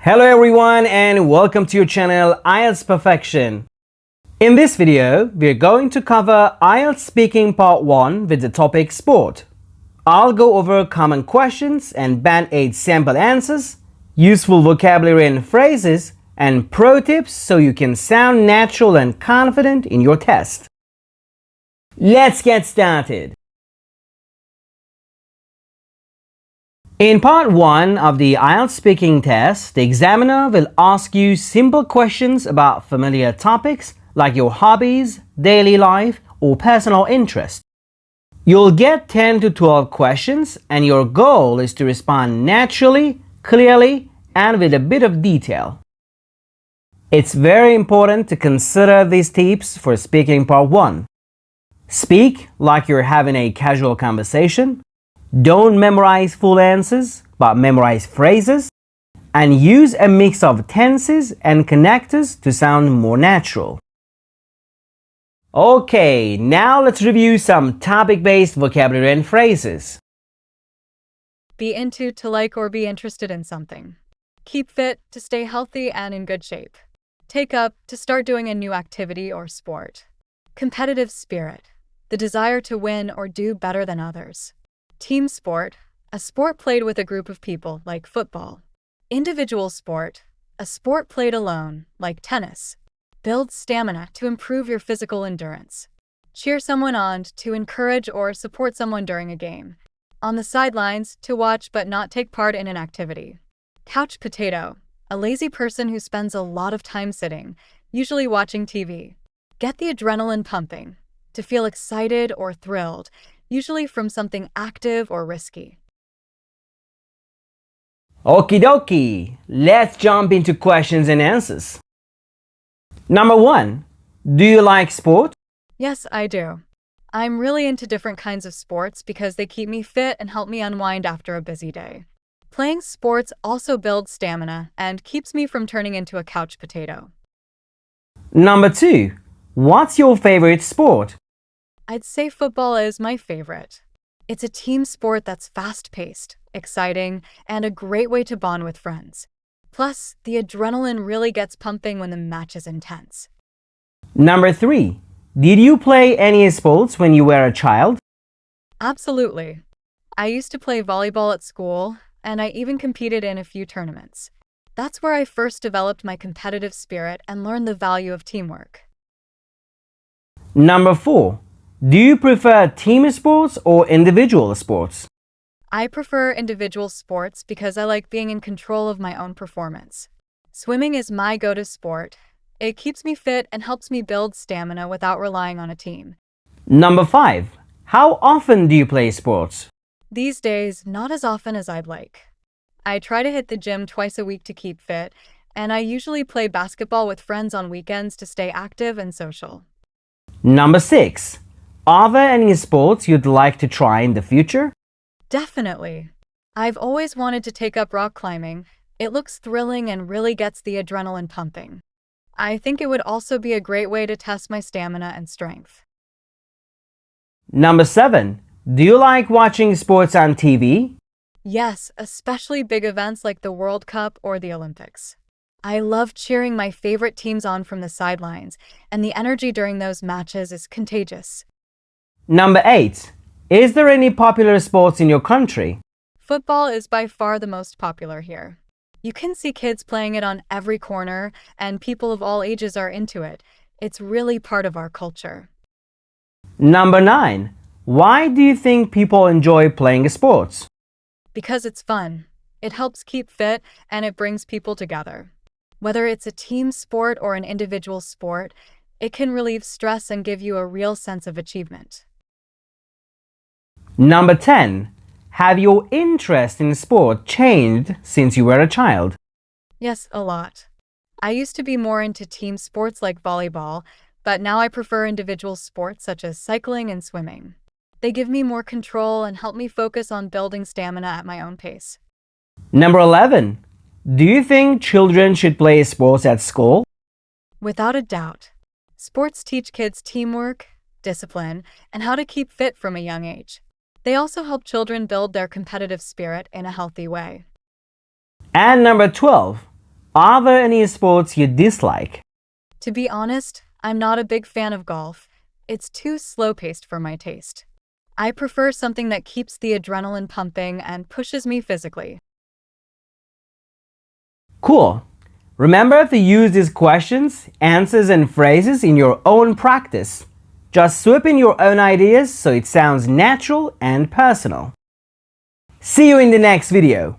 Hello everyone and welcome to your channel IELTS Perfection. In this video, we're going to cover IELTS Speaking Part 1 with the topic Sport. I'll go over common questions and Band-Aid sample answers, useful vocabulary and phrases, and pro tips so you can sound natural and confident in your test. Let's get started. In part 1 of the IELTS speaking test, the examiner will ask you simple questions about familiar topics like your hobbies, daily life, or personal interest. You'll get 10 to 12 questions and your goal is to respond naturally, clearly, and with a bit of detail. It's very important to consider these tips for speaking part 1. Speak like you're having a casual conversation. Don't memorize full answers, but memorize phrases, and use a mix of tenses and connectors to sound more natural. Okay, now let's review some topic-based vocabulary and phrases. Be into to like or be interested in something. Keep fit to stay healthy and in good shape. Take up to start doing a new activity or sport. Competitive spirit, the desire to win or do better than others. Team sport, a sport played with a group of people, like football. Individual sport, a sport played alone, like tennis. Build stamina to improve your physical endurance. Cheer someone on to encourage or support someone during a game. On the sidelines, to watch but not take part in an activity. Couch potato, a lazy person who spends a lot of time sitting, usually watching TV. Get the adrenaline pumping, to feel excited or thrilled, usually from something active or risky. Okie dokie, let's jump into questions and answers. Number 1. Do you like sport? Yes, I do. I'm really into different kinds of sports because they keep me fit and help me unwind after a busy day. Playing sports also builds stamina and keeps me from turning into a couch potato. Number 2. What's your favorite sport? I'd say football is my favorite. It's a team sport that's fast-paced, exciting, and a great way to bond with friends. Plus, the adrenaline really gets pumping when the match is intense. Number 3. Did you play any sports when you were a child? Absolutely. I used to play volleyball at school, and I even competed in a few tournaments. That's where I first developed my competitive spirit and learned the value of teamwork. Number 4. Do you prefer team sports or individual sports? I prefer individual sports because I like being in control of my own performance. Swimming is my go-to sport. It keeps me fit and helps me build stamina without relying on a team. Number 5. How often do you play sports? These days, not as often as I'd like. I try to hit the gym twice a week to keep fit, and I usually play basketball with friends on weekends to stay active and social. Number 6. Are there any sports you'd like to try in the future? Definitely. I've always wanted to take up rock climbing. It looks thrilling and really gets the adrenaline pumping. I think it would also be a great way to test my stamina and strength. Number 7. Do you like watching sports on TV? Yes, especially big events like the World Cup or the Olympics. I love cheering my favorite teams on from the sidelines, and the energy during those matches is contagious. Number 8. Is there any popular sports in your country? Football is by far the most popular here. You can see kids playing it on every corner, and people of all ages are into it. It's really part of our culture. Number 9. Why do you think people enjoy playing sports? Because it's fun. It helps keep fit, and it brings people together. Whether it's a team sport or an individual sport, it can relieve stress and give you a real sense of achievement. Number 10. Have your interest in sport changed since you were a child? Yes, a lot. I used to be more into team sports like volleyball, but now I prefer individual sports such as cycling and swimming. They give me more control and help me focus on building stamina at my own pace. Number 11. Do you think children should play sports at school? Without a doubt. Sports teach kids teamwork, discipline, and how to keep fit from a young age. They also help children build their competitive spirit in a healthy way. And number 12. Are there any sports you dislike? To be honest, I'm not a big fan of golf. It's too slow-paced for my taste. I prefer something that keeps the adrenaline pumping and pushes me physically. Cool. Remember to use these questions, answers, and phrases in your own practice. Just swoop in your own ideas so it sounds natural and personal. See you in the next video.